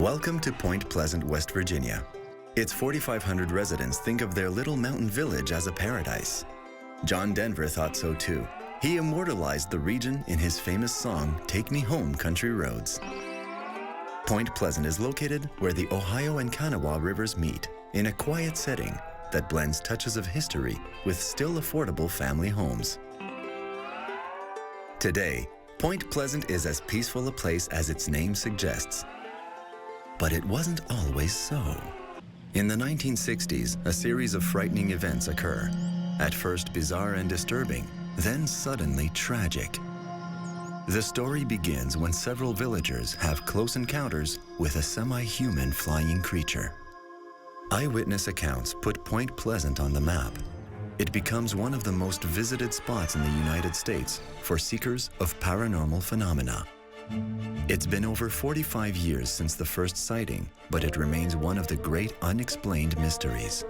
Welcome to Point Pleasant, West Virginia. Its 4,500 residents think of their little mountain village as a paradise. John Denver thought so too. He immortalized the region in his famous song, Take Me Home, Country Roads. Point Pleasant is located where the Ohio and Kanawha rivers meet, in a quiet setting that blends touches of history with still affordable family homes. Today, Point Pleasant is as peaceful a place as its name suggests. But it wasn't always so. In the 1960s, a series of frightening events occur. At first bizarre and disturbing, then suddenly tragic. The story begins when several villagers have close encounters with a semi-human flying creature. Eyewitness accounts put Point Pleasant on the map. It becomes one of the most visited spots in the United States for seekers of paranormal phenomena. It's been over 45 years since the first sighting, but it remains one of the great unexplained mysteries.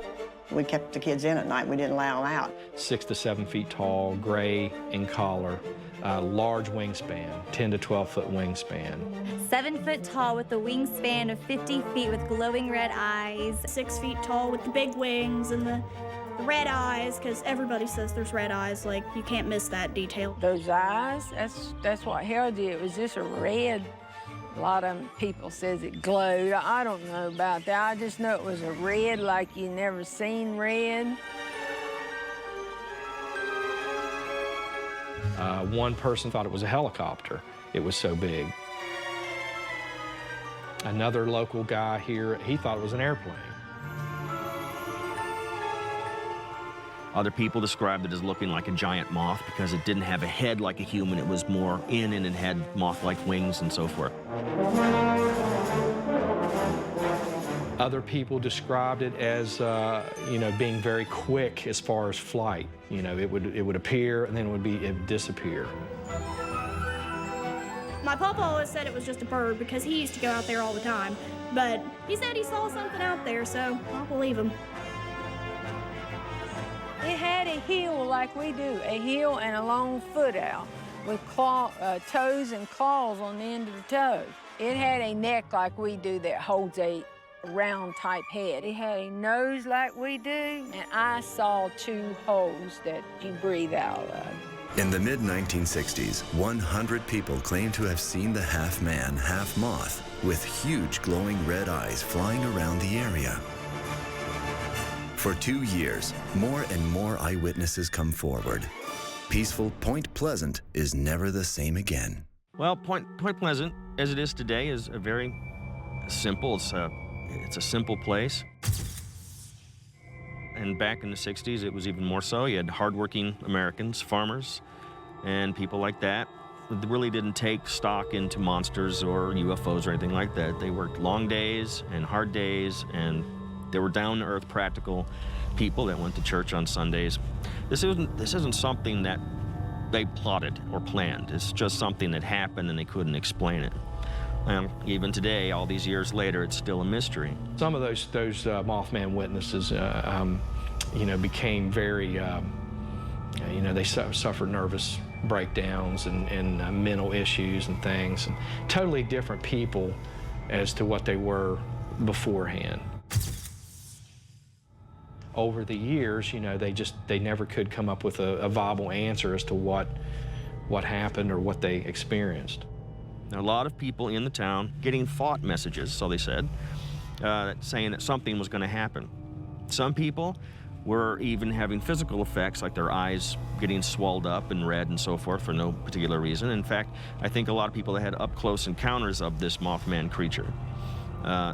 We kept the kids in at night. We didn't allow them out. 6 to 7 feet tall, gray in color, large wingspan, 10 to 12 foot wingspan. 7 foot tall with a wingspan of 50 feet with glowing red eyes. 6 feet tall with the big wings and the red eyes, because everybody says there's red eyes. Like, you can't miss that detail. Those eyes, that's what held you. It was just a red. A lot of people says it glowed. I don't know about that. I just know it was a red like you never seen red. One person thought it was a helicopter. It was so big. Another local guy here, he thought it was an airplane. Other people described it as looking like a giant moth because it didn't have a head like a human. It was more in and it had moth-like wings and so forth. Other people described it as, being very quick as far as flight. It would appear and then it would disappear. My papa always said it was just a bird because he used to go out there all the time. But he said he saw something out there, so I'll believe him. It had a heel like we do, a heel and a long foot out with toes and claws on the end of the toe. It had a neck like we do that holds a round type head. It had a nose like we do, and I saw 2 holes that you breathe out of. In the mid-1960s, 100 people claimed to have seen the half-man, half-moth with huge glowing red eyes flying around the area. For 2 years, more and more eyewitnesses come forward. Peaceful Point Pleasant is never the same again. Well, Point Pleasant, as it is today, is a very simple, it's a simple place. And back in the 60s, it was even more so. You had hardworking Americans, farmers, and people like that. They really didn't take stock into monsters or UFOs or anything like that. They worked long days and hard days, and they were down-to-earth, practical people that went to church on Sundays. This isn't something that they plotted or planned. It's just something that happened and they couldn't explain it. Even today, all these years later, it's still a mystery. Some of those Mothman witnesses, became very, they suffered nervous breakdowns and mental issues and things. And totally different people as to what they were beforehand. Over the years, they never could come up with a viable answer as to what happened or what they experienced. There are a lot of people in the town getting thought messages, so they said, saying that something was going to happen. Some people were even having physical effects, like their eyes getting swelled up and red and so forth for no particular reason. In fact, I think a lot of people that had up-close encounters of this Mothman creature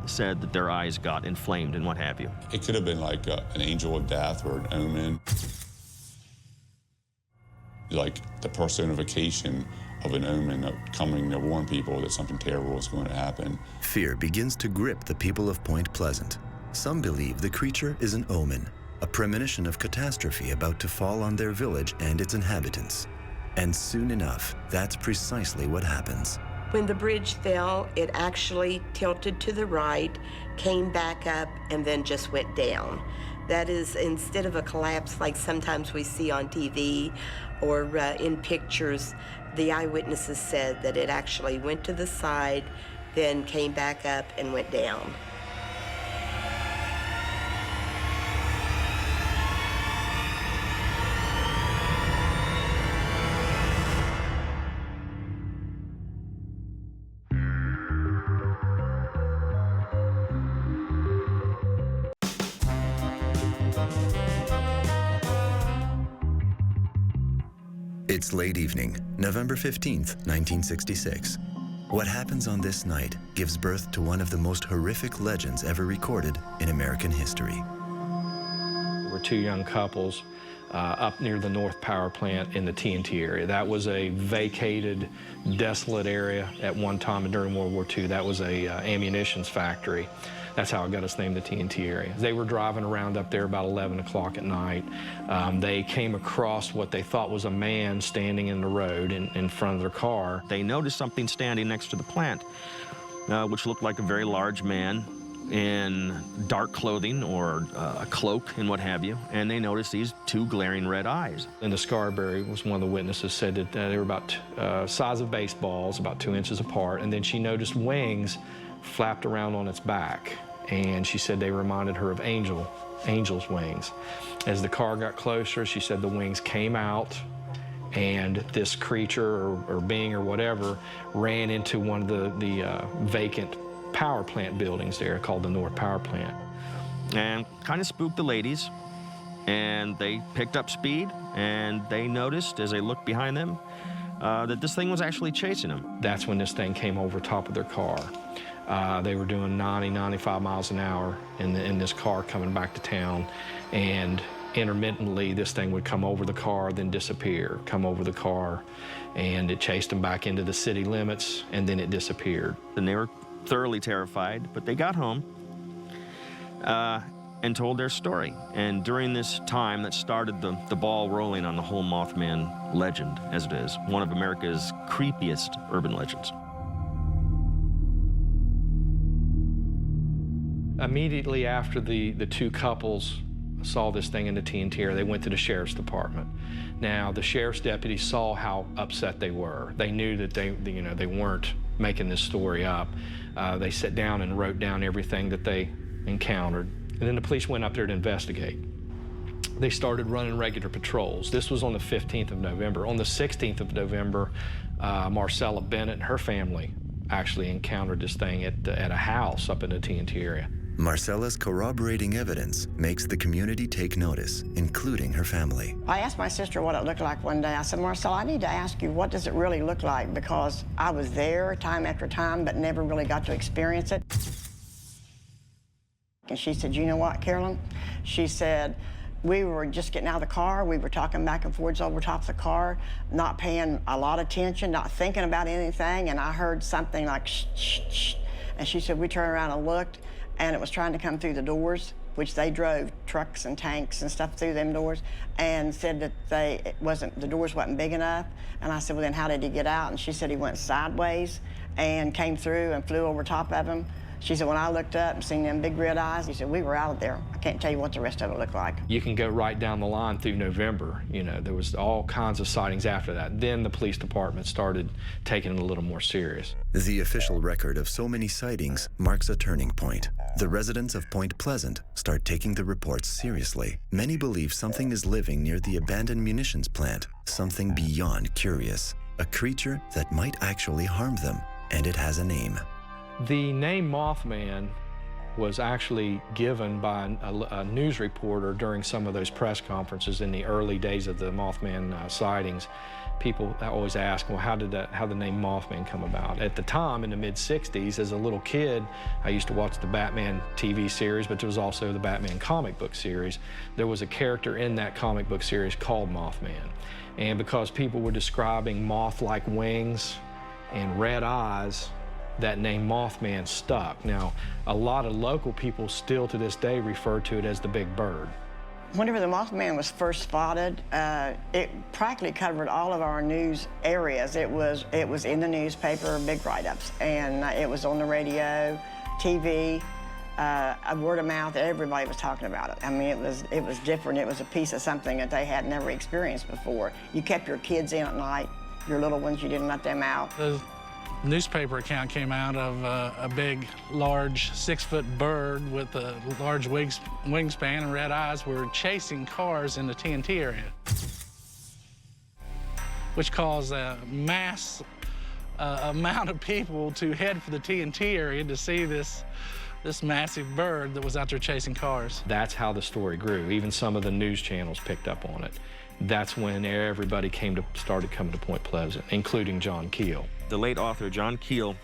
said that their eyes got inflamed and what have you. It could have been like an angel of death or an omen. Like the personification of an omen coming to warn people that something terrible is going to happen. Fear begins to grip the people of Point Pleasant. Some believe the creature is an omen, a premonition of catastrophe about to fall on their village and its inhabitants. And soon enough, that's precisely what happens. When the bridge fell, it actually tilted to the right, came back up, and then just went down. That is, instead of a collapse like sometimes we see on TV or in pictures, the eyewitnesses said that it actually went to the side, then came back up and went down. It's late evening, November 15th, 1966. What happens on this night gives birth to one of the most horrific legends ever recorded in American history. We're two young couples up near the North Power Plant in the TNT area. That was a vacated, desolate area at one time during World War II. That was a ammunitions factory. That's how it got its name, the TNT area. They were driving around up there about 11 o'clock at night. They came across what they thought was a man standing in the road in front of their car. They noticed something standing next to the plant, which looked like a very large man in dark clothing or a cloak and what have you, and they noticed these two glaring red eyes. Linda Scarberry was one of the witnesses, said that they were about size of baseballs, about 2 inches apart, and then she noticed wings flapped around on its back, and she said they reminded her of angel's wings. As the car got closer, she said the wings came out, and this creature or being or whatever ran into one of the vacant power plant buildings there called the North Power Plant. And kind of spooked the ladies, and they picked up speed, and they noticed as they looked behind them that this thing was actually chasing them. That's when this thing came over top of their car. They were doing 90, 95 miles an hour in this car coming back to town, and intermittently this thing would come over the car, then disappear, come over the car, and it chased them back into the city limits, and then it disappeared. And they were thoroughly terrified, but they got home and told their story. And during this time that started the ball rolling on the whole Mothman legend, as it is, one of America's creepiest urban legends. Immediately after the two couples saw this thing in the TNT area, they went to the sheriff's department. Now, the sheriff's deputies saw how upset they were. They knew that they weren't making this story up. They sat down and wrote down everything that they encountered. And then the police went up there to investigate. They started running regular patrols. This was on the 15th of November. On the 16th of November, Marcella Bennett and her family actually encountered this thing at a house up in the TNT area. Marcella's corroborating evidence makes the community take notice, including her family. I asked my sister what it looked like one day. I said, Marcella, I need to ask you, what does it really look like? Because I was there time after time, but never really got to experience it. And she said, you know what, Carolyn? She said, we were just getting out of the car. We were talking back and forwards over top of the car, not paying a lot of attention, not thinking about anything, and I heard something like shh, shh, shh. And she said, we turned around and looked, and it was trying to come through the doors, which they drove trucks and tanks and stuff through them doors, and said that the doors wasn't big enough. And I said, well, then how did he get out? And she said he went sideways and came through and flew over top of him. She said, when I looked up and seen them big red eyes, she said, we were out of there. I can't tell you what the rest of it looked like. You can go right down the line through November. You know, there was all kinds of sightings after that. Then the police department started taking it a little more serious. The official record of so many sightings marks a turning point. The residents of Point Pleasant start taking the reports seriously. Many believe something is living near the abandoned munitions plant, something beyond curious, a creature that might actually harm them, and it has a name. The name Mothman was actually given by a news reporter during some of those press conferences in the early days of the Mothman sightings. People always ask, well, how did the name Mothman come about? At the time, in the mid-60s, as a little kid, I used to watch the Batman TV series, but there was also the Batman comic book series. There was a character in that comic book series called Mothman. And because people were describing moth-like wings and red eyes, that name Mothman stuck. Now, a lot of local people still to this day refer to it as the Big Bird. Whenever the Mothman was first spotted, it practically covered all of our news areas. It was in the newspaper, big write-ups, and it was on the radio, TV, word of mouth. Everybody was talking about it. I mean, it was different. It was a piece of something that they had never experienced before. You kept your kids in at night, your little ones. You didn't let them out. newspaper account came out of a big, large 6-foot bird with a large wingspan and red eyes were chasing cars in the TNT area, which caused a mass amount of people to head for the TNT area to see this massive bird that was out there chasing cars. That's how the story grew. Even some of the news channels picked up on it. That's when everybody started coming to Point Pleasant, including John Keel. The late author, John Keel,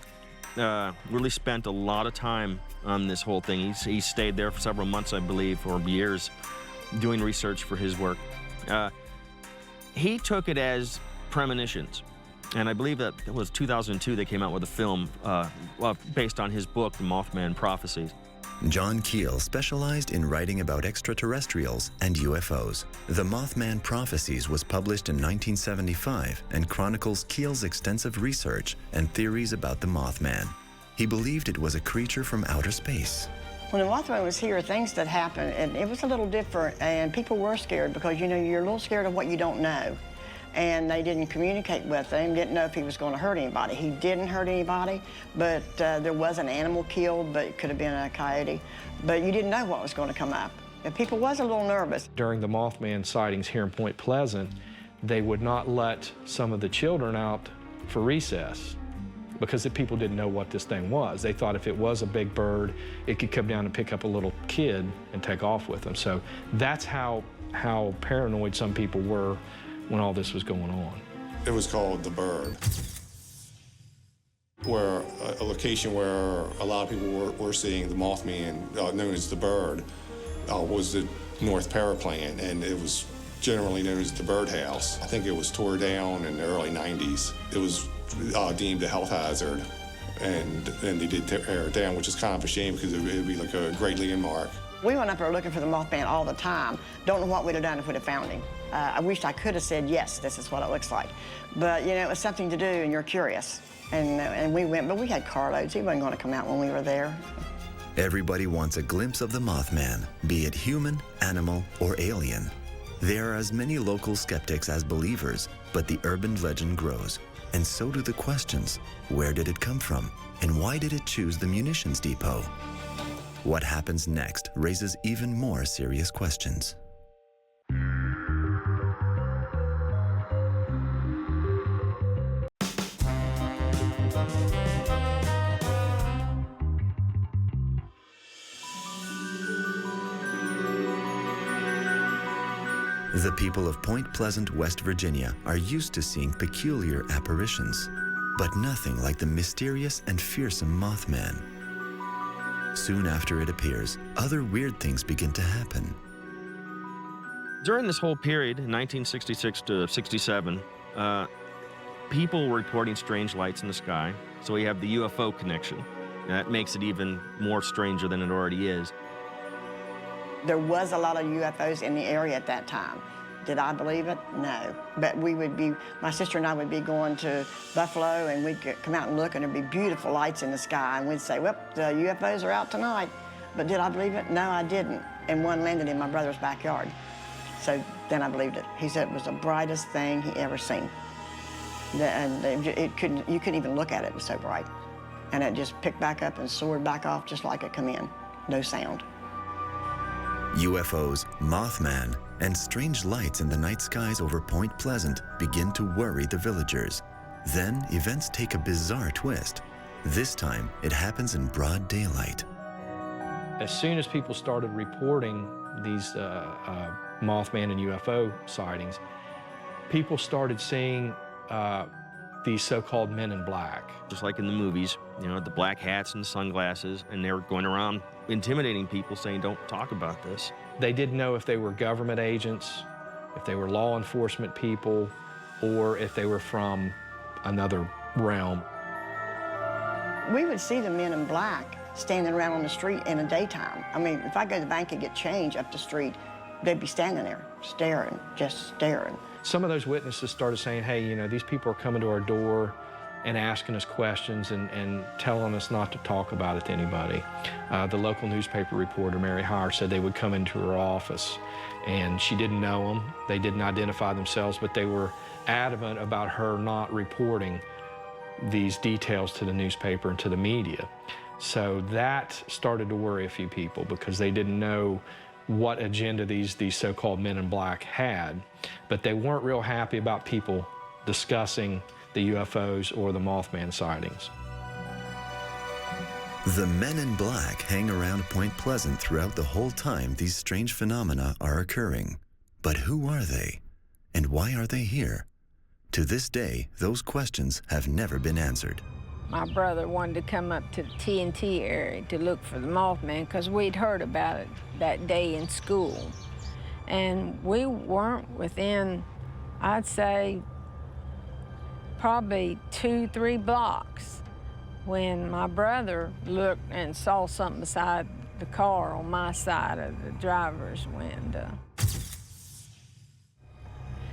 really spent a lot of time on this whole thing. He stayed there for several months, I believe, or years, doing research for his work. He took it as premonitions. And I believe that it was 2002 they came out with a film based on his book, The Mothman Prophecies. John Keel specialized in writing about extraterrestrials and UFOs. The Mothman Prophecies was published in 1975 and chronicles Keel's extensive research and theories about the Mothman. He believed it was a creature from outer space. When the Mothman was here, things that happened, and it was a little different, and people were scared because, you know, you're a little scared of what you don't know. And they didn't communicate with him, didn't know if he was going to hurt anybody. He didn't hurt anybody, but there was an animal killed, but it could have been a coyote. But you didn't know what was going to come up. And people was a little nervous. During the Mothman sightings here in Point Pleasant, they would not let some of the children out for recess because the people didn't know what this thing was. They thought if it was a big bird, it could come down and pick up a little kid and take off with them. So that's how paranoid some people were when all this was going on. It was called The Bird, where a location where a lot of people were seeing the Mothman, known as The Bird, was the North Paraplan, and it was generally known as the Birdhouse. I think it was tore down in the early 90s. It was deemed a health hazard, and they did tear it down, which is kind of a shame because it would be like a great landmark. We went up there looking for the Mothman all the time. Don't know what we'd have done if we'd have found him. I wished I could have said, yes, this is what it looks like. But, you know, it was something to do, and you're curious. And we went, but we had carloads. He wasn't going to come out when we were there. Everybody wants a glimpse of the Mothman, be it human, animal, or alien. There are as many local skeptics as believers, but the urban legend grows. And so do the questions. Where did it come from? And why did it choose the munitions depot? What happens next raises even more serious questions. The people of Point Pleasant, West Virginia are used to seeing peculiar apparitions, but nothing like the mysterious and fearsome Mothman. Soon after it appears, other weird things begin to happen. During this whole period, 1966 to 67, people were reporting strange lights in the sky, so we have the UFO connection. That makes it even more stranger than it already is. There was a lot of UFOs in the area at that time. Did I believe it? No. But my sister and I would be going to Buffalo, and we'd come out and look, and there'd be beautiful lights in the sky, and we'd say, well, the UFOs are out tonight. But did I believe it? No, I didn't. And one landed in my brother's backyard. So then I believed it. He said it was the brightest thing he ever seen. And you couldn't even look at it, it was so bright. And it just picked back up and soared back off just like it come in. No sound. UFOs, Mothman, and strange lights in the night skies over Point Pleasant begin to worry the villagers. Then events take a bizarre twist. This time, it happens in broad daylight. As soon as people started reporting these Mothman and UFO sightings, people started seeing these so-called men in black. Just like in the movies, you know, the black hats and the sunglasses, and they were going around intimidating people, saying, don't talk about this. They didn't know if they were government agents, if they were law enforcement people, or if they were from another realm. We would see the men in black standing around on the street in the daytime. I mean, if I go to the bank and get change up the street, they'd be standing there, staring, just staring. Some of those witnesses started saying, hey, you know, these people are coming to our door and asking us questions and telling us not to talk about it to anybody. The local newspaper reporter, Mary Hire, said they would come into her office, and she didn't know them. They didn't identify themselves, but they were adamant about her not reporting these details to the newspaper and to the media. So that started to worry a few people because they didn't know what agenda these so-called men in black had, but they weren't real happy about people discussing the UFOs or the Mothman sightings. The men in black hang around Point Pleasant throughout the whole time these strange phenomena are occurring. But who are they? And why are they here? To this day, those questions have never been answered. My brother wanted to come up to the TNT area to look for the Mothman because we'd heard about it that day in school. And we weren't within, I'd say, probably 2-3 blocks when my brother looked and saw something beside the car on my side of the driver's window.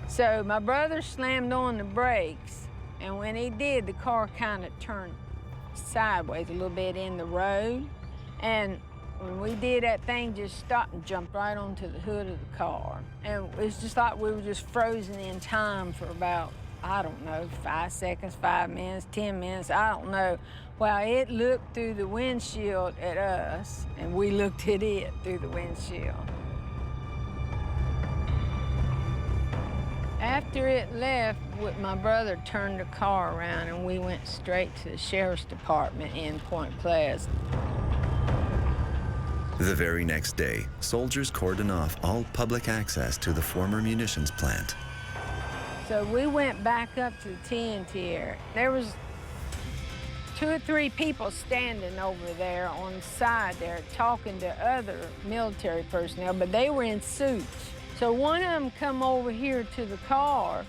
So my brother slammed on the brakes, and when he did, the car kind of turned sideways a little bit in the road. And when we did, that thing just stopped and jumped right onto the hood of the car. And it was just like we were just frozen in time for about, I don't know, 5 seconds, 5 minutes, 10 minutes, I don't know. Well, it looked through the windshield at us, and we looked at it through the windshield. After it left, my brother turned the car around and we went straight to the sheriff's department in Point Pleasant. The very next day, soldiers cordoned off all public access to the former munitions plant. So we went back up to the TNT area. There was 2 or 3 people standing over there on the side there talking to other military personnel, but they were in suits. So one of them come over here to the car,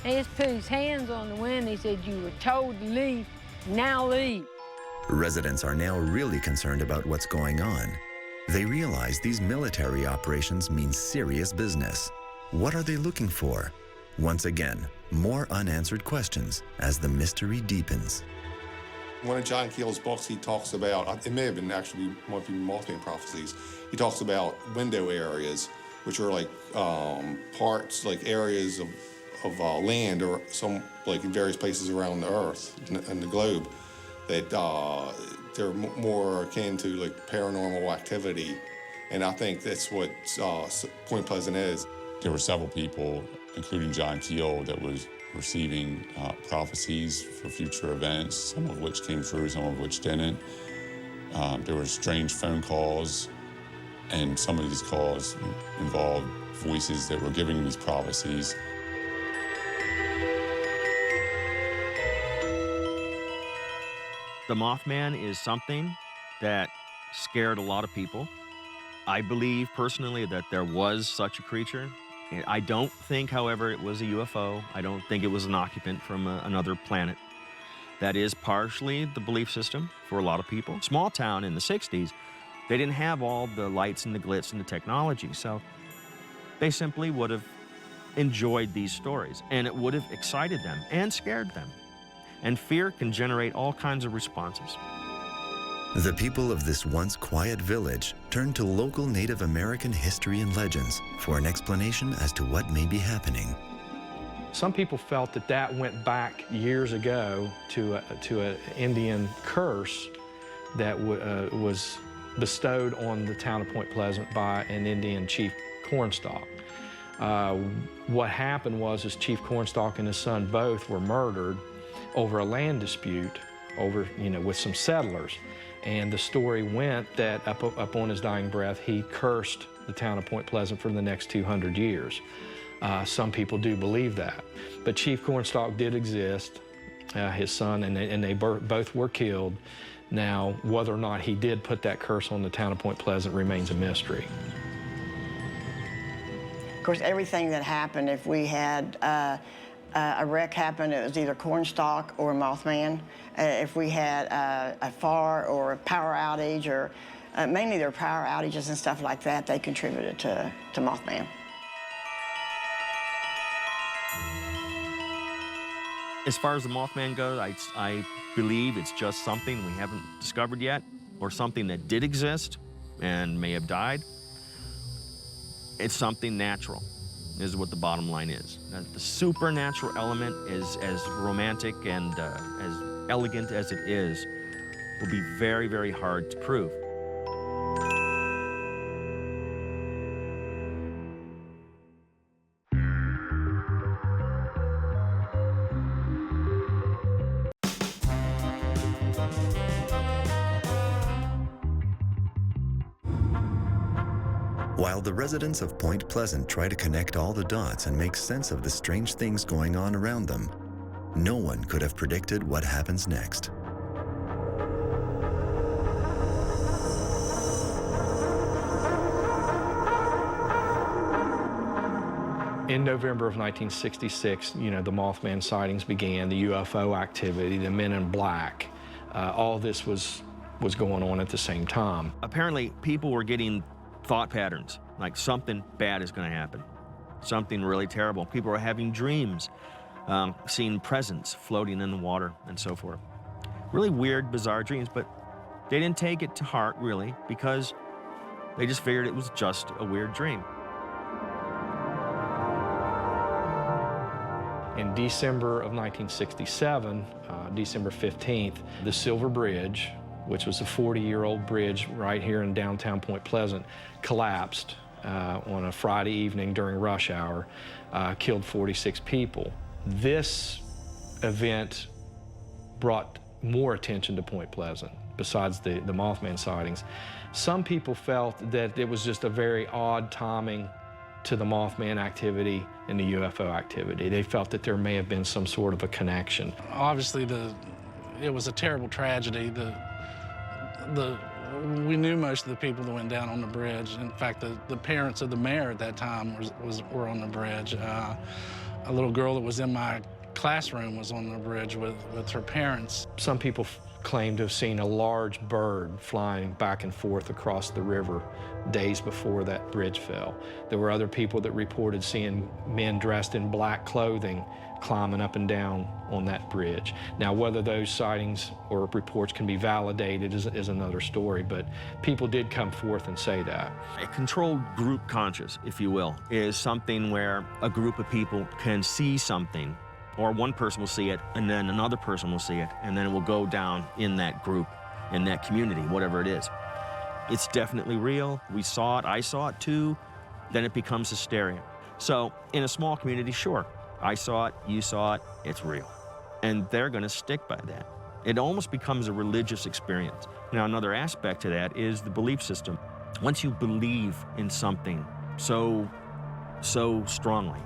and he just put his hands on the window. He said, "You were told to leave, now leave." Residents are now really concerned about what's going on. They realize these military operations mean serious business. What are they looking for? Once again, more unanswered questions as the mystery deepens. One of John Keel's books, he talks about, it may have been actually one of the Mothman prophecies, he talks about window areas, which are like parts, like areas of land or some, like in various places around the earth and the globe, that they're more akin to like paranormal activity. And I think that's what Point Pleasant is. There were several people, including John Keel, that was receiving prophecies for future events, some of which came true, some of which didn't. There were strange phone calls, and some of these calls involved voices that were giving these prophecies. The Mothman is something that scared a lot of people. I believe personally that there was such a creature. I don't think, however, it was a UFO. I don't think it was an occupant from another planet. That is partially the belief system for a lot of people. Small town in the 60s, they didn't have all the lights and the glitz and the technology, so they simply would have enjoyed these stories, and it would have excited them and scared them. And fear can generate all kinds of responses. The people of this once quiet village turned to local Native American history and legends for an explanation as to what may be happening. Some people felt that that went back years ago to an Indian curse that was bestowed on the town of Point Pleasant by an Indian chief Cornstalk. What happened was Chief Cornstalk and his son both were murdered over a land dispute with some settlers. And the story went that up on his dying breath, he cursed the town of Point Pleasant for the next 200 years. Some people do believe that. But Chief Cornstalk did exist, his son, and they both were killed. Now, whether or not he did put that curse on the town of Point Pleasant remains a mystery. Of course, everything that happened, if we had a wreck happen, it was either Cornstalk or Mothman. If we had a fire or a power outage, or mainly their power outages and stuff like that, they contributed to Mothman. As far as the Mothman goes, I believe it's just something we haven't discovered yet, or something that did exist and may have died. It's something natural. is what the bottom line is. That the supernatural element is as romantic and as elegant as it is, will be very, very hard to prove. While the residents of Point Pleasant try to connect all the dots and make sense of the strange things going on around them, no one could have predicted what happens next. In November of 1966, the Mothman sightings began, the UFO activity, the men in black. All this was going on at the same time. Apparently, people were getting thought patterns, like something bad is going to happen, something really terrible. People were having dreams, seeing presence floating in the water and so forth. Really weird, bizarre dreams, but they didn't take it to heart, really, because they just figured it was just a weird dream. In December of 1967, December 15th, the Silver Bridge, which was a 40-year-old bridge right here in downtown Point Pleasant, collapsed on a Friday evening during rush hour, killed 46 people. This event brought more attention to Point Pleasant, besides the Mothman sightings. Some people felt that it was just a very odd timing to the Mothman activity and the UFO activity. They felt that there may have been some sort of a connection. Obviously, it was a terrible tragedy. We knew most of the people that went down on the bridge. In fact, the parents of the mayor at that time were on the bridge. A little girl that was in my classroom was on the bridge with her parents. Some people claim to have seen a large bird flying back and forth across the river days before that bridge fell. There were other people that reported seeing men dressed in black clothing climbing up and down on that bridge. Now, whether those sightings or reports can be validated is another story, but people did come forth and say that. A controlled group conscious, if you will, is something where a group of people can see something, or one person will see it, and then another person will see it, and then it will go down in that group, in that community, whatever it is. It's definitely real. We saw it, I saw it too. Then it becomes hysteria. So in a small community, sure, I saw it, you saw it, it's real. And they're gonna stick by that. It almost becomes a religious experience. Now, another aspect to that is the belief system. Once you believe in something so strongly,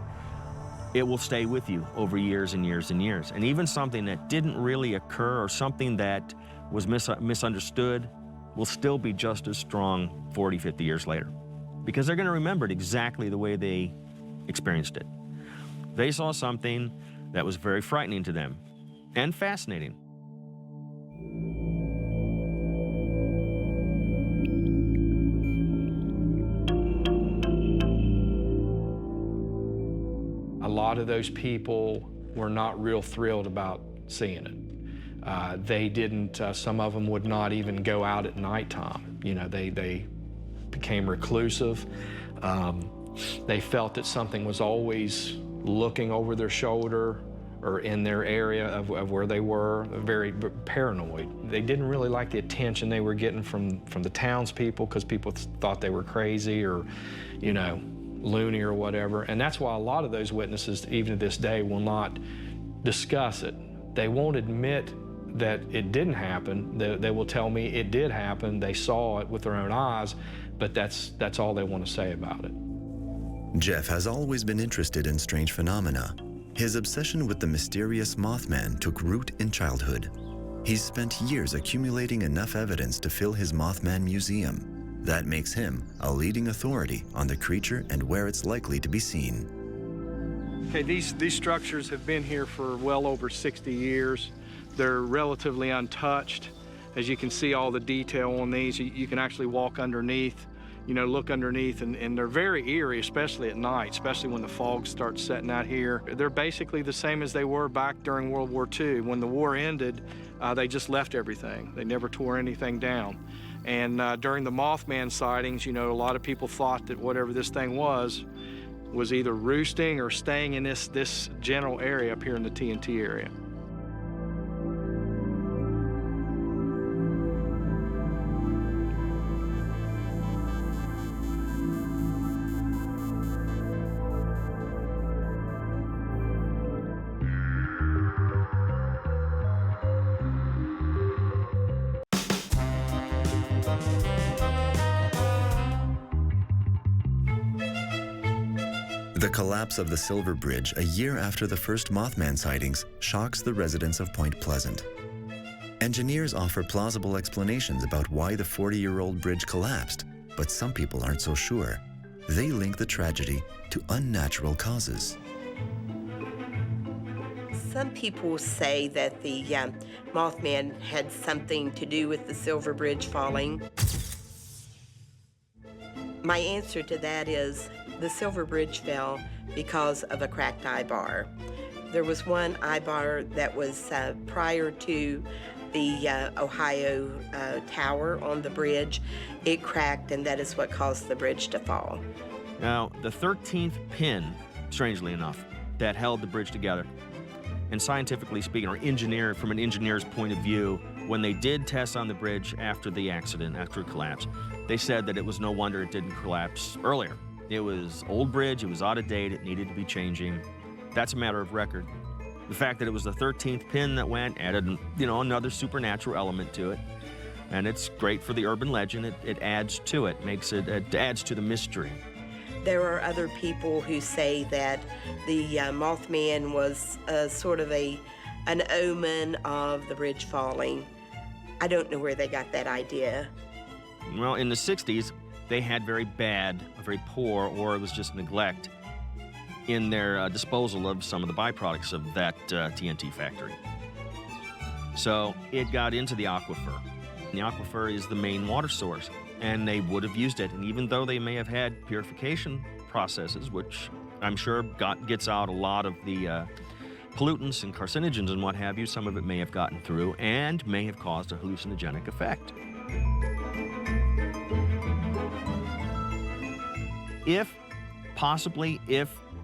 it will stay with you over years and years and years. And even something that didn't really occur or something that was misunderstood will still be just as strong 40, 50 years later. Because they're gonna remember it exactly the way they experienced it. They saw something that was very frightening to them and fascinating. A lot of those people were not real thrilled about seeing it. They didn't, some of them would not even go out at nighttime. They became reclusive. They felt that something was always looking over their shoulder or in their area of where they were, very paranoid. They didn't really like the attention they were getting from the townspeople, because people thought they were crazy or, loony or whatever. And that's why a lot of those witnesses, even to this day, will not discuss it. They won't admit that it didn't happen. They will tell me it did happen, they saw it with their own eyes, but that's all they want to say about it. Jeff has always been interested in strange phenomena. His obsession with the mysterious Mothman took root in childhood. He's spent years accumulating enough evidence to fill his Mothman Museum. That makes him a leading authority on the creature and where it's likely to be seen. Okay, these structures have been here for well over 60 years. They're relatively untouched. As you can see all the detail on these, you can actually walk underneath, look underneath, and they're very eerie, especially at night, especially when the fog starts setting out here. They're basically the same as they were back during World War II. When the war ended, they just left everything. They never tore anything down. And during the Mothman sightings, a lot of people thought that whatever this thing was was either roosting or staying in this general area up here in the TNT area. The collapse of the Silver Bridge a year after the first Mothman sightings shocks the residents of Point Pleasant. Engineers offer plausible explanations about why the 40-year-old bridge collapsed, but some people aren't so sure. They link the tragedy to unnatural causes. Some people say that the Mothman had something to do with the Silver Bridge falling. My answer to that is the Silver Bridge fell because of a cracked eye bar. There was one eye bar that was prior to the Ohio Tower on the bridge. It cracked, and that is what caused the bridge to fall. Now, the 13th pin, strangely enough, that held the bridge together, and scientifically speaking, or from an engineer's point of view, when they did tests on the bridge after the accident, after it collapsed, they said that it was no wonder it didn't collapse earlier. It was old bridge, it was out of date, it needed to be changing. That's a matter of record. The fact that it was the 13th pin that went added, another supernatural element to it. And it's great for the urban legend. It adds to it, it adds to the mystery. There are other people who say that the Mothman was sort of an omen of the bridge falling. I don't know where they got that idea. Well, in the 60s, they had very poor, or it was just neglect in their disposal of some of the byproducts of that TNT factory. So it got into the aquifer. The aquifer is the main water source, and they would have used it. And even though they may have had purification processes, which I'm sure gets out a lot of the pollutants and carcinogens and what have you, some of it may have gotten through and may have caused a hallucinogenic effect. If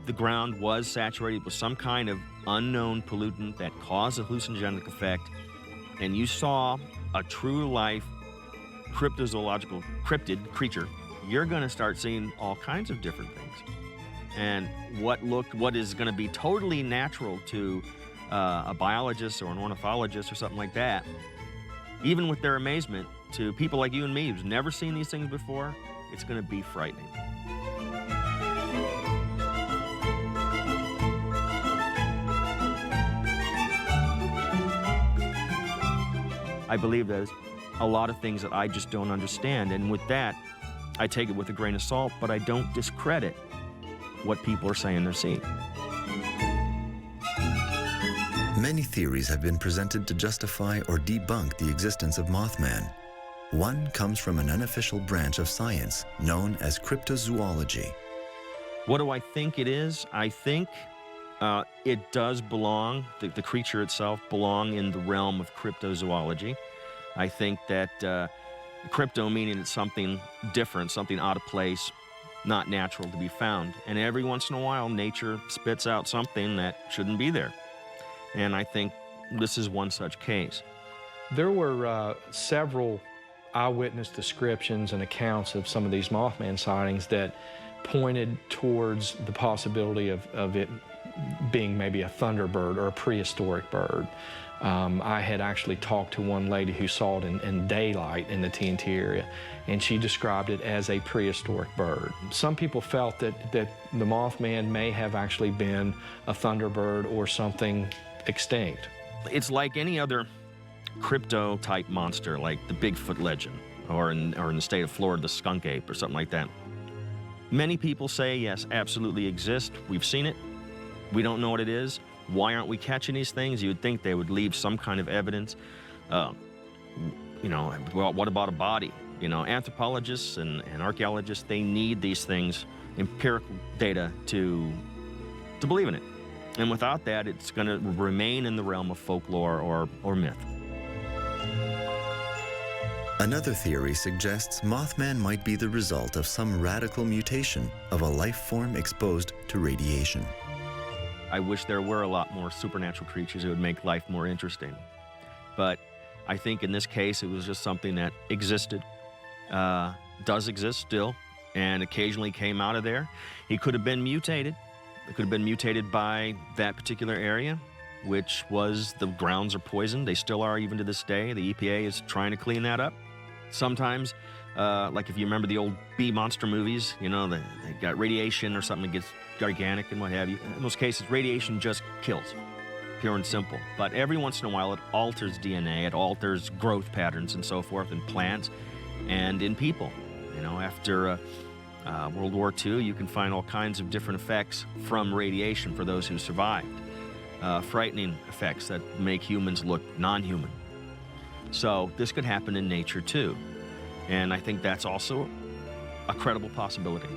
the ground was saturated with some kind of unknown pollutant that caused a hallucinogenic effect, and you saw a true life cryptozoological cryptid creature, you're going to start seeing all kinds of different things. And what is going to be totally natural to a biologist or an ornithologist or something like that, even with their amazement, to people like you and me who's never seen these things before, it's going to be frightening. I believe there's a lot of things that I just don't understand, and with that, I take it with a grain of salt, but I don't discredit what people are saying they're seeing. Many theories have been presented to justify or debunk the existence of Mothman. One comes from an unofficial branch of science known as cryptozoology. What do I think it is? I think it does belong, the creature itself belong in the realm of cryptozoology. I think that crypto meaning it's something different, something out of place, not natural to be found. And every once in a while, nature spits out something that shouldn't be there. And I think this is one such case. There were several eyewitness descriptions and accounts of some of these Mothman sightings that pointed towards the possibility of it being maybe a thunderbird or a prehistoric bird. I had actually talked to one lady who saw it in daylight in the TNT area, and she described it as a prehistoric bird. Some people felt that the Mothman may have actually been a thunderbird or something extinct. It's like any other crypto-type monster, like the Bigfoot legend, or in the state of Florida, the skunk ape, or something like that. Many people say, yes, absolutely exist. We've seen it. We don't know what it is. Why aren't we catching these things? You would think they would leave some kind of evidence. Well, what about a body? Anthropologists and archaeologists, they need these things, empirical data, to believe in it. And without that, it's going to remain in the realm of folklore or myth. Another theory suggests Mothman might be the result of some radical mutation of a life form exposed to radiation. I wish there were a lot more supernatural creatures. It would make life more interesting. But I think in this case, it was just something that existed, does exist still, and occasionally came out of there. He could have been mutated. It could have been mutated by that particular area, which was the grounds are poisoned. They still are even to this day. The EPA is trying to clean that up. Sometimes, like if you remember the old bee monster movies, you know, they got radiation or something that gets gigantic and what have you. In those cases, radiation just kills, pure and simple. But every once in a while, it alters DNA, it alters growth patterns and so forth in plants and in people. You know, after World War II, you can find all kinds of different effects from radiation for those who survived. Frightening effects that make humans look non-human. So this could happen in nature too. And I think that's also a credible possibility.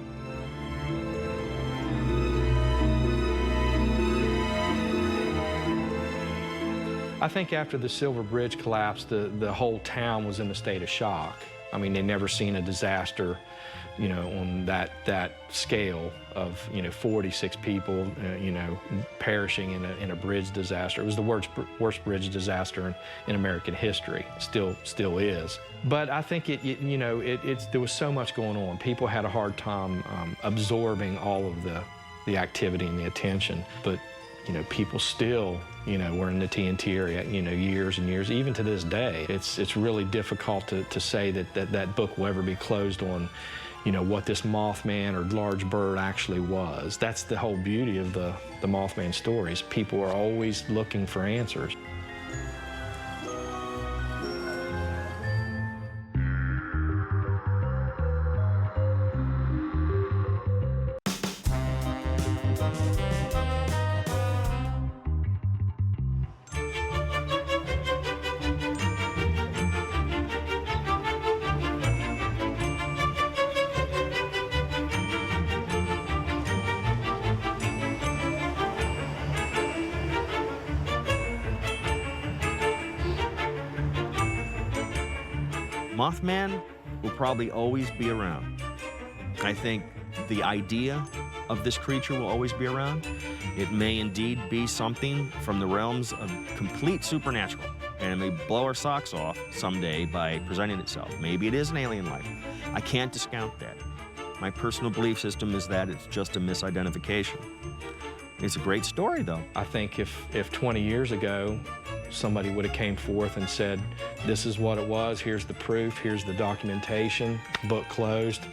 I think after the Silver Bridge collapsed, the whole town was in a state of shock. I mean, they'd never seen a disaster, you know, on that scale of, you know, 46 people, you know, perishing in a bridge disaster. It was the worst bridge disaster in American history. Still is. But I think you know, there was so much going on. People had a hard time absorbing all of the activity and the attention. But, you know, people still, you know, were in the TNT area, you know, years and years, even to this day. It's really difficult to say that book will ever be closed on, you know, what this Mothman or large bird actually was. That's the whole beauty of the Mothman stories. People are always looking for answers. Mothman will probably always be around. I think the idea of this creature will always be around. It may indeed be something from the realms of complete supernatural, and it may blow our socks off someday by presenting itself. Maybe it is an alien life. I can't discount that. My personal belief system is that it's just a misidentification. It's a great story, though. I think if 20 years ago, somebody would have came forth and said, this is what it was, here's the proof, here's the documentation, book closed,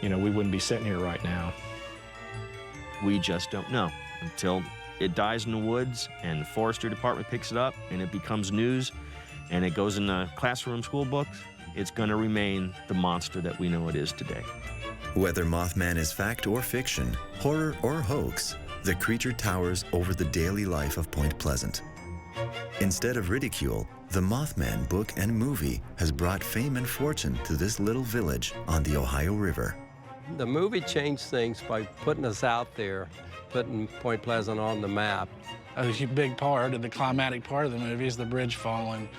you know, we wouldn't be sitting here right now. We just don't know until it dies in the woods and the forestry department picks it up and it becomes news and it goes in the classroom school books. It's going to remain the monster that we know it is today. Whether Mothman is fact or fiction, horror or hoax, the creature towers over the daily life of Point Pleasant. Instead of ridicule, the Mothman book and movie has brought fame and fortune to this little village on the Ohio River. The movie changed things by putting us out there, putting Point Pleasant on the map. A big part of the climatic part of the movie is the bridge falling.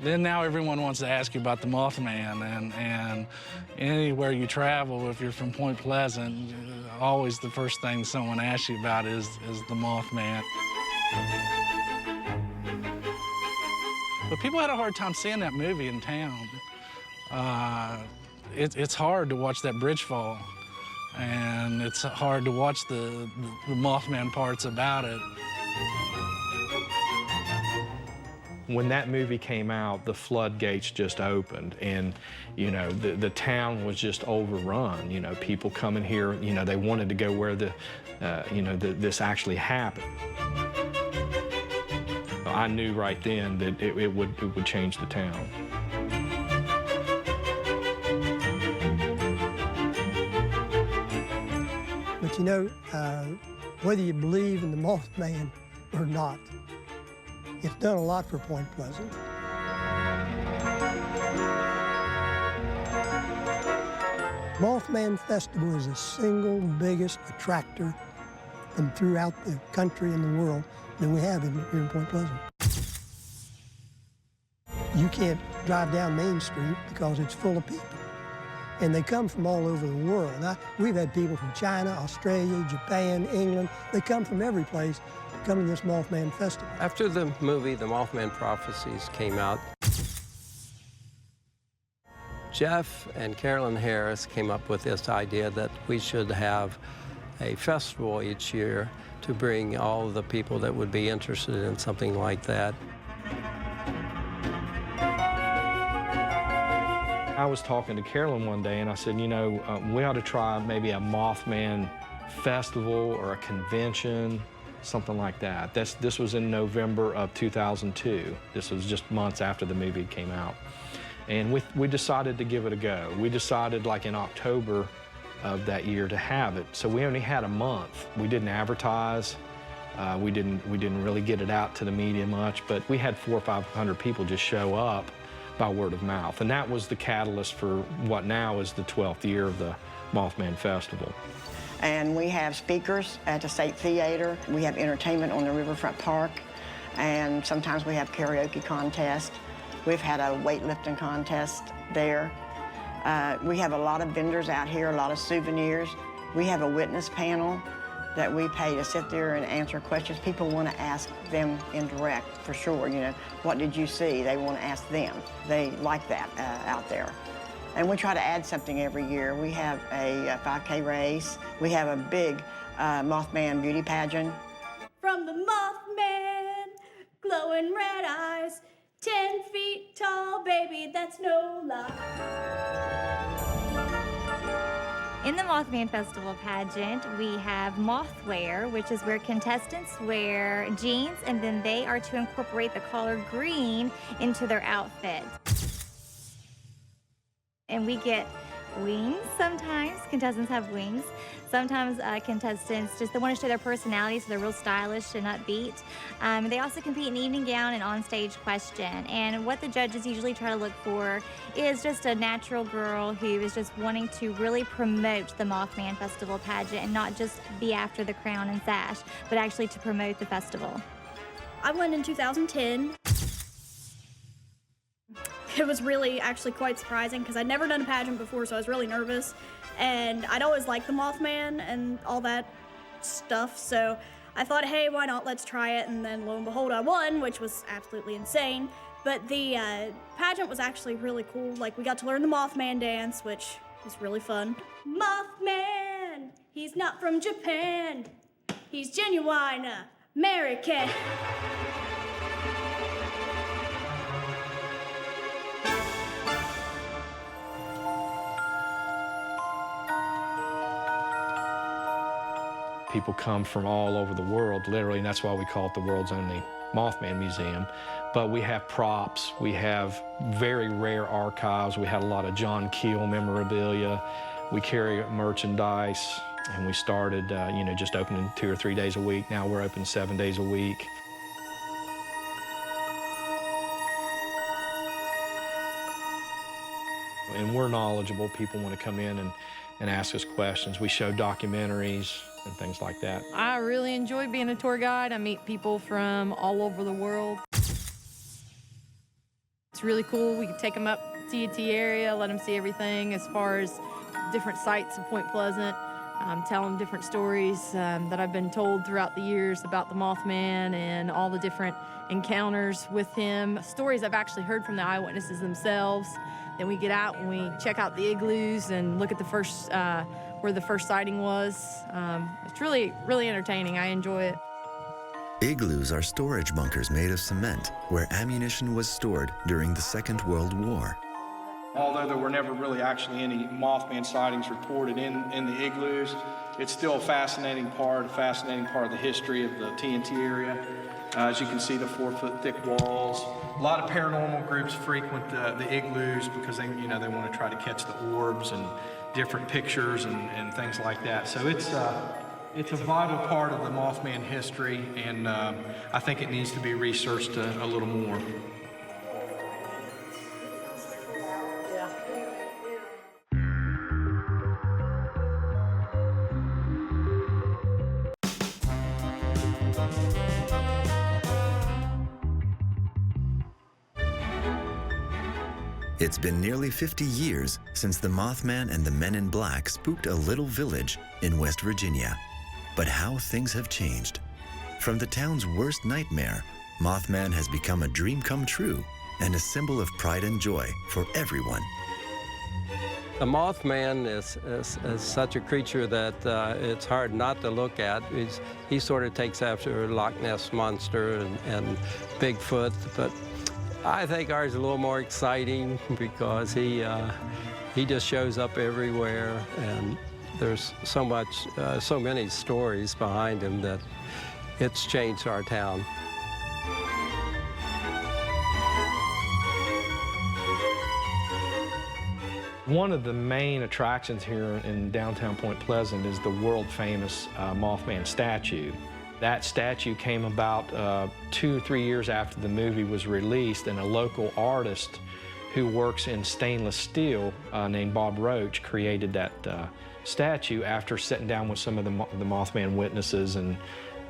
Then now everyone wants to ask you about the Mothman, and anywhere you travel, if you're from Point Pleasant, always the first thing someone asks you about is the Mothman. But people had a hard time seeing that movie in town. It's hard to watch that bridge fall, and it's hard to watch the Mothman parts about it. When that movie came out, the floodgates just opened, and you know, the town was just overrun. You know, people coming here, you know, they wanted to go where this actually happened. I knew right then that it would change the town. But you know, whether you believe in the Mothman or not, it's done a lot for Point Pleasant. Mothman Festival is the single biggest attractor from throughout the country and the world that we have here in Point Pleasant. You can't drive down Main Street because it's full of people. And they come from all over the world. Now, we've had people from China, Australia, Japan, England. They come from every place to come to this Mothman Festival. After the movie, The Mothman Prophecies, came out, Jeff and Carolyn Harris came up with this idea that we should have a festival each year to bring all of the people that would be interested in something like that. I was talking to Carolyn one day and I said, you know, we ought to try maybe a Mothman festival or a convention, something like that. This was in November of 2002. This was just months after the movie came out. And we decided to give it a go. We decided like in October of that year to have it. So we only had a month. We didn't advertise. We didn't really get it out to the media much, but we had 400 or 500 people just show up by word of mouth. And that was the catalyst for what now is the 12th year of the Mothman Festival. And we have speakers at the State Theater. We have entertainment on the Riverfront Park. And sometimes we have karaoke contests. We've had a weightlifting contest there. We have a lot of vendors out here, a lot of souvenirs. We have a witness panel that we pay to sit there and answer questions. People want to ask them in direct, for sure. You know, what did you see? They want to ask them. They like that out there. And we try to add something every year. We have a 5K race. We have a big Mothman beauty pageant. From the Mothman, glowing red eyes, 10 feet tall, baby, that's no lie. In the Mothman Festival pageant, we have mothwear, which is where contestants wear jeans, and then they are to incorporate the color green into their outfit. And we get wings sometimes. Contestants have wings. Sometimes contestants they want to show their personality, so they're real stylish and upbeat. They also compete in evening gown and on-stage question. And what the judges usually try to look for is just a natural girl who is just wanting to really promote the Mothman Festival pageant and not just be after the crown and sash, but actually to promote the festival. I went in 2010. It was really actually quite surprising because I'd never done a pageant before, so I was really nervous. And I'd always liked the Mothman and all that stuff, so I thought, hey, why not, let's try it. And then lo and behold, I won, which was absolutely insane. But the pageant was actually really cool. Like, we got to learn the Mothman dance, which was really fun. Mothman, he's not from Japan. He's genuine American. People come from all over the world, literally, and that's why we call it the world's only Mothman Museum. But we have props, we have very rare archives, we had a lot of John Keel memorabilia, we carry merchandise, and we started, you know, just opening 2 or 3 days a week. Now we're open 7 days a week. And we're knowledgeable. People want to come in and ask us questions. We show documentaries and things like that. I really enjoy being a tour guide. I meet people from all over the world. It's really cool. We can take them up T&T area, let them see everything as far as different sites of Point Pleasant, tell them different stories that I've been told throughout the years about the Mothman and all the different encounters with him. Stories I've actually heard from the eyewitnesses themselves. Then we get out and we check out the igloos and look at the first where the first sighting was. It's really, really entertaining. I enjoy it. Igloos are storage bunkers made of cement where ammunition was stored during the Second World War. Although there were never really actually any Mothman sightings reported in the igloos, it's still a fascinating part of the history of the T&T area. As you can see, the 4-foot thick walls. A lot of paranormal groups frequent the igloos because they want to try to catch the orbs and different pictures and things like that. So it's a vital part of the Mothman history, and I think it needs to be researched a little more. It's been nearly 50 years since the Mothman and the Men in Black spooked a little village in West Virginia. But how things have changed. From the town's worst nightmare, Mothman has become a dream come true and a symbol of pride and joy for everyone. The Mothman is such a creature that it's hard not to look at. He sort of takes after Loch Ness Monster and Bigfoot, but I think ours is a little more exciting because he just shows up everywhere, and there's so many stories behind him that it's changed our town. One of the main attractions here in downtown Point Pleasant is the world-famous Mothman statue. That statue came about 2 or 3 years after the movie was released, and a local artist who works in stainless steel named Bob Roach created that statue after sitting down with some of the Mothman witnesses and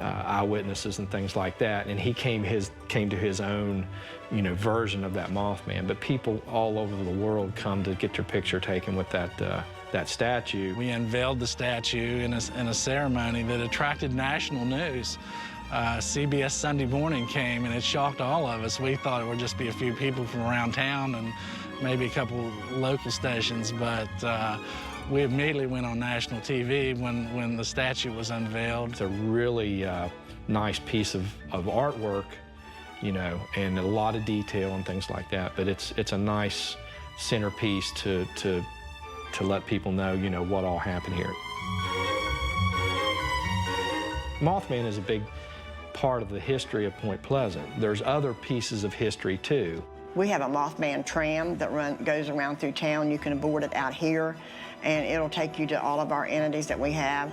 eyewitnesses and things like that, and he came to his own, version of that Mothman. But people all over the world come to get their picture taken with that statue. We unveiled the statue in a ceremony that attracted national news. CBS Sunday Morning came, and it shocked all of us. We thought it would just be a few people from around town and maybe a couple local stations, but we immediately went on national TV when the statue was unveiled. It's a really nice piece of artwork, and a lot of detail and things like that. But it's a nice centerpiece to let people know, what all happened here. Mothman is a big part of the history of Point Pleasant. There's other pieces of history too. We have a Mothman tram that goes around through town. You can board it out here, and it'll take you to all of our entities that we have.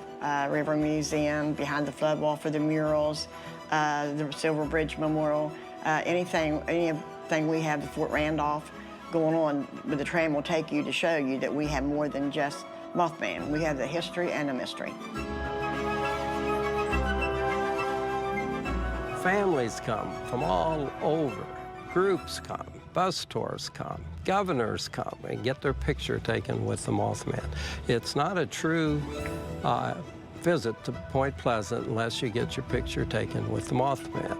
River Museum, behind the flood wall for the murals, the Silver Bridge Memorial, anything we have at Fort Randolph going on with the tram will take you to show you that we have more than just Mothman. We have the history and the mystery. Families come from all over. Groups come, bus tours come, governors come and get their picture taken with the Mothman. It's not a true visit to Point Pleasant unless you get your picture taken with the Mothman.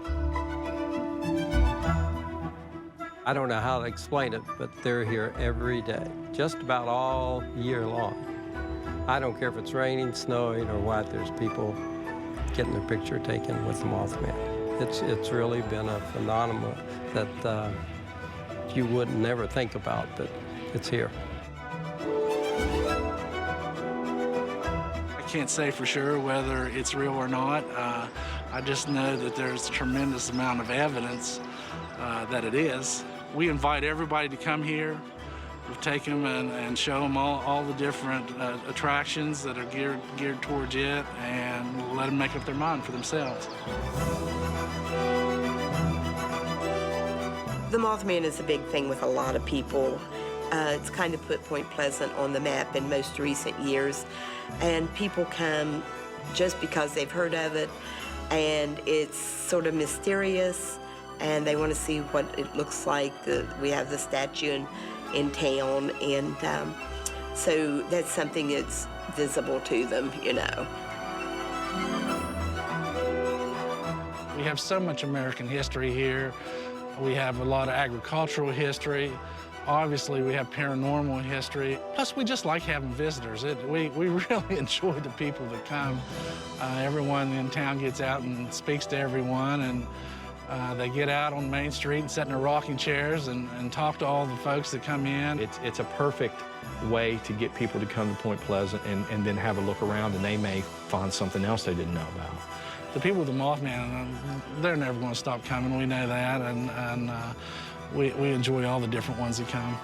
I don't know how to explain it, but they're here every day, just about all year long. I don't care if it's raining, snowing, or what, there's people getting their picture taken with the Mothman. It's really been a phenomenon that you would never think about, but it's here. I can't say for sure whether it's real or not. I just know that there's a tremendous amount of evidence that it is. We invite everybody to come here. We take them and show them all the different attractions that are geared towards it, and let them make up their mind for themselves. The Mothman is a big thing with a lot of people. It's kind of put Point Pleasant on the map in most recent years, and people come just because they've heard of it, and it's sort of mysterious, and they want to see what it looks like. We have the statue in town, and so that's something that's visible to them, We have so much American history here. We have a lot of agricultural history. Obviously, we have paranormal history. Plus, we just like having visitors. We really enjoy the people that come. Everyone in town gets out and speaks to everyone, and they get out on Main Street and sit in their rocking chairs and talk to all the folks that come in. It's a perfect way to get people to come to Point Pleasant and then have a look around, and they may find something else they didn't know about. The people with the Mothman, they're never going to stop coming. We know that, and we enjoy all the different ones that come.